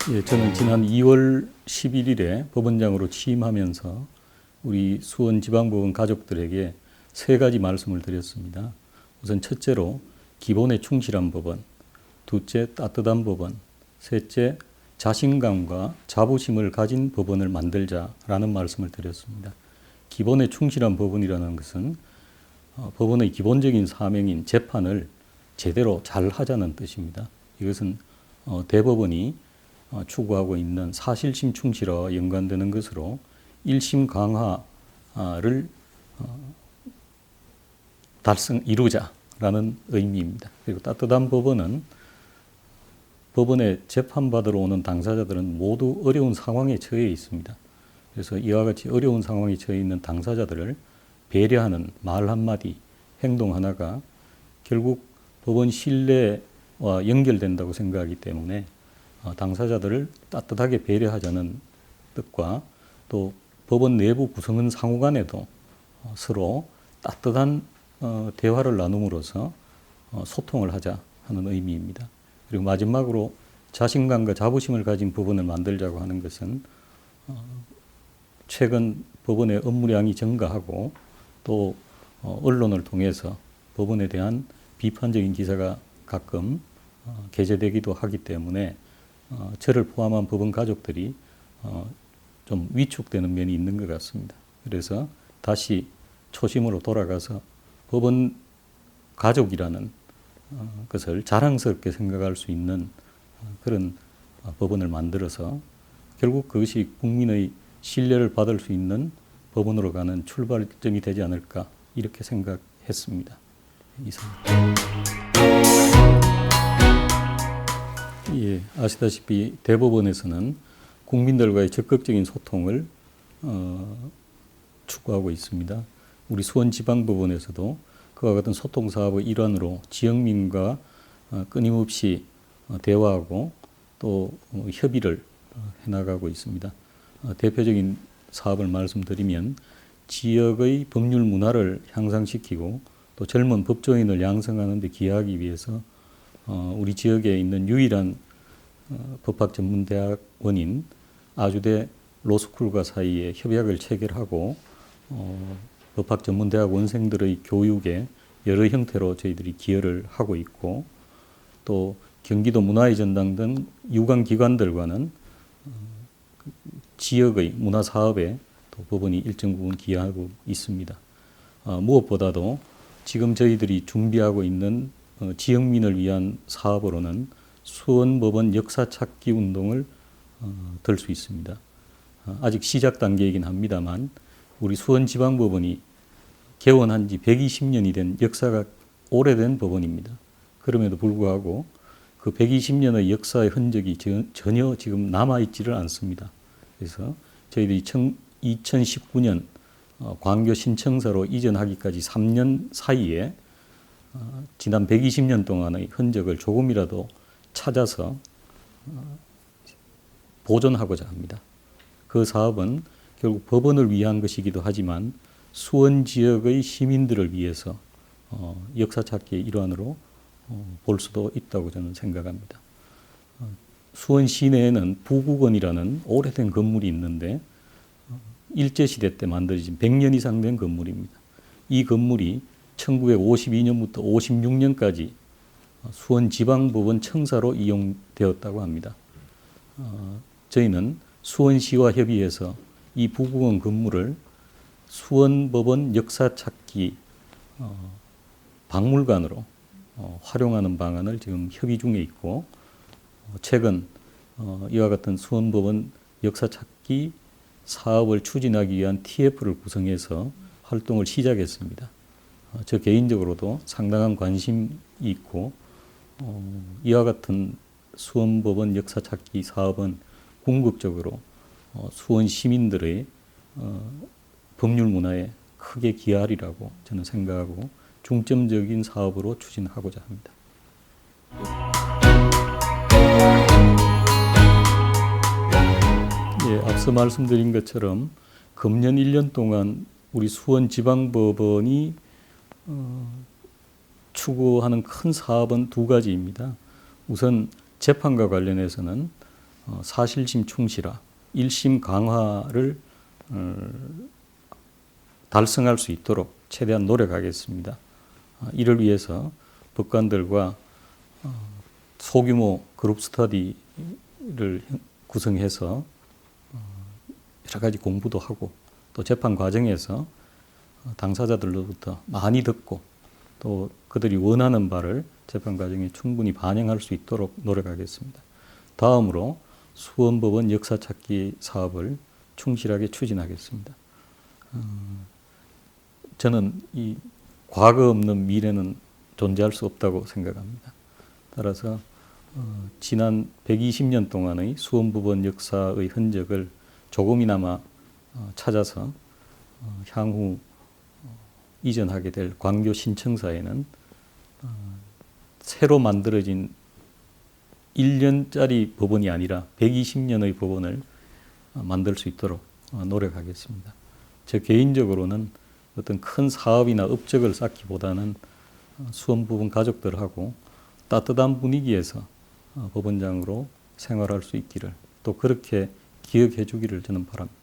예, 저는 지난 2월 11일에 법원장으로 취임하면서 우리 수원지방법원 가족들에게 세 가지 말씀을 드렸습니다. 우선 첫째로 기본에 충실한 법원, 둘째 따뜻한 법원, 셋째 자신감과 자부심을 가진 법원을 만들자라는 말씀을 드렸습니다. 기본에 충실한 법원이라는 것은 법원의 기본적인 사명인 재판을 제대로 잘 하자는 뜻입니다. 이것은 대법원이 추구하고 있는 사실심 충실화와 연관되는 것으로 1심 강화를 이루자라는 의미입니다. 그리고 따뜻한 법원은 법원에 재판받으러 오는 당사자들은 모두 어려운 상황에 처해 있습니다. 그래서 이와 같이 어려운 상황에 처해 있는 당사자들을 배려하는 말 한마디, 행동 하나가 결국 법원 신뢰와 연결된다고 생각하기 때문에 당사자들을 따뜻하게 배려하자는 뜻과 또 법원 내부 구성원 상호 간에도 서로 따뜻한 대화를 나눔으로써 소통을 하자 하는 의미입니다. 그리고 마지막으로 자신감과 자부심을 가진 법원을 만들자고 하는 것은 최근 법원의 업무량이 증가하고 또 언론을 통해서 법원에 대한 비판적인 기사가 가끔 게재되기도 하기 때문에 저를 포함한 법원 가족들이 좀 위축되는 면이 있는 것 같습니다. 그래서 다시 초심으로 돌아가서 법원 가족이라는 것을 자랑스럽게 생각할 수 있는 그런 법원을 만들어서 결국 그것이 국민의 신뢰를 받을 수 있는 법원으로 가는 출발점이 되지 않을까 이렇게 생각했습니다. 이상입니다. 예, 아시다시피 대법원에서는 국민들과의 적극적인 소통을 추구하고 있습니다. 우리 수원지방법원에서도 그와 같은 소통 사업의 일환으로 지역민과 끊임없이 대화하고 또 협의를 해나가고 있습니다. 대표적인 사업을 말씀드리면 지역의 법률 문화를 향상시키고 또 젊은 법조인을 양성하는 데 기여하기 위해서 우리 지역에 있는 유일한 법학전문대학원인 아주대 로스쿨과 사이에 협약을 체결하고 법학전문대학 원생들의 교육에 여러 형태로 저희들이 기여를 하고 있고 또 경기도 문화의 전당 등 유관기관들과는 지역의 문화사업에 또 법원이 일정 부분 기여하고 있습니다. 무엇보다도 지금 저희들이 준비하고 있는 지역민을 위한 사업으로는 수원법원 역사찾기 운동을 들 수 있습니다. 아직 시작 단계이긴 합니다만 우리 수원지방법원이 개원한 지 120년이 된 역사가 오래된 법원입니다. 그럼에도 불구하고 그 120년의 역사의 흔적이 전혀 지금 남아있지를 않습니다. 그래서 저희들이 2019년 광교 신청사로 이전하기까지 3년 사이에 지난 120년 동안의 흔적을 조금이라도 찾아서 보존하고자 합니다. 그 사업은 결국 법원을 위한 것이기도 하지만 수원 지역의 시민들을 위해서 역사찾기의 일환으로 볼 수도 있다고 저는 생각합니다. 수원 시내에는 부국원이라는 오래된 건물이 있는데 일제시대 때 만들어진 100년 이상 된 건물입니다. 이 건물이 1952년부터 56년까지 수원지방법원 청사로 이용되었다고 합니다. 저희는 수원시와 협의해서 이 부국원 건물을 수원법원 역사찾기 박물관으로 활용하는 방안을 지금 협의 중에 있고 최근 이와 같은 수원법원 역사찾기 사업을 추진하기 위한 TF를 구성해서 활동을 시작했습니다. 저 개인적으로도 상당한 관심이 있고 이와 같은 수원법원 역사찾기 사업은 궁극적으로 수원 시민들의 법률 문화에 크게 기여하리라고 저는 생각하고 중점적인 사업으로 추진하고자 합니다. 앞서 말씀드린 것처럼 금년 1년 동안 우리 수원지방법원이 추구하는 큰 사업은 두 가지입니다. 우선 재판과 관련해서는 사실심 충실화, 1심 강화를 달성할 수 있도록 최대한 노력하겠습니다. 이를 위해서 법관들과 소규모 그룹 스터디를 구성해서 여러 가지 공부도 하고 또 재판 과정에서 당사자들로부터 많이 듣고 또 그들이 원하는 바를 재판 과정에 충분히 반영할 수 있도록 노력하겠습니다. 다음으로 수원법원 역사찾기 사업을 충실하게 추진하겠습니다. 저는 이 과거 없는 미래는 존재할 수 없다고 생각합니다. 따라서 지난 120년 동안의 수원법원 역사의 흔적을 조금이나마 찾아서 향후 이전하게 될 광교 신청사에는 새로 만들어진 1년짜리 법원이 아니라 120년의 법원을 만들 수 있도록 노력하겠습니다. 저 개인적으로는 어떤 큰 사업이나 업적을 쌓기보다는 수원법원 가족들하고 따뜻한 분위기에서 법원장으로 생활할 수 있기를 또 그렇게 기억해 주기를 저는 바랍니다.